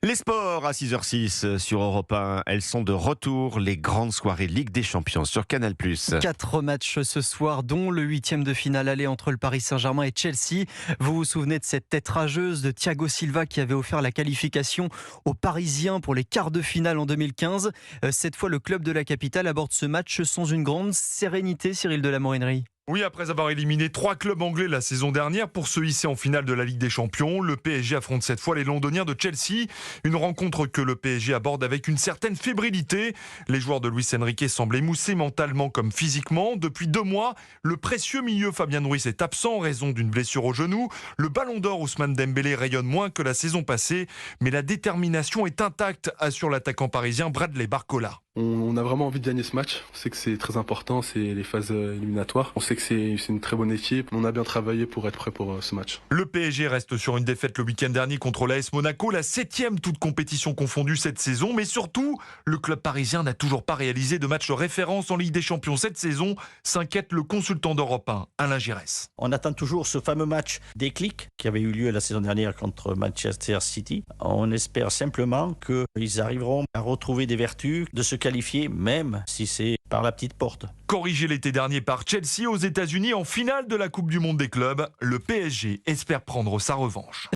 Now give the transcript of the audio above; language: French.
Les sports à 6h06 sur Europe 1, elles sont de retour, les grandes soirées Ligue des Champions sur Canal+. 4 matchs ce soir, dont le 8e de finale aller entre le Paris Saint-Germain et Chelsea. Vous vous souvenez de cette tête rageuse de Thiago Silva qui avait offert la qualification aux Parisiens pour les quarts de finale en 2015. Cette fois, le club de la capitale aborde ce match sans une grande sérénité, Cyril de la Morinerie. Oui, après avoir éliminé 3 clubs anglais la saison dernière pour se hisser en finale de la Ligue des Champions, le PSG affronte cette fois les Londoniens de Chelsea. Une rencontre que le PSG aborde avec une certaine fébrilité. Les joueurs de Luis Enrique semblent émoussés mentalement comme physiquement. Depuis 2 mois, le précieux milieu Fabien Ruiz est absent en raison d'une blessure au genou. Le ballon d'or Ousmane Dembélé rayonne moins que la saison passée, mais la détermination est intacte, assure l'attaquant parisien Bradley Barcola. On a vraiment envie de gagner ce match. On sait que c'est très important, c'est les phases éliminatoires. On sait que c'est une très bonne équipe. On a bien travaillé pour être prêt pour ce match. Le PSG reste sur une défaite le week-end dernier contre l'AS Monaco, la 7e toute compétition confondue cette saison. Mais surtout, le club parisien n'a toujours pas réalisé de match de référence en Ligue des Champions cette saison, s'inquiète le consultant d'Europe 1, Alain Giresse. On attend toujours ce fameux match déclic qui avait eu lieu la saison dernière contre Manchester City. On espère simplement qu'ils arriveront à retrouver des vertus de ce qualifier, même si c'est par la petite porte. Corrigé l'été dernier par Chelsea aux États-Unis en finale de la Coupe du Monde des clubs, le PSG espère prendre sa revanche.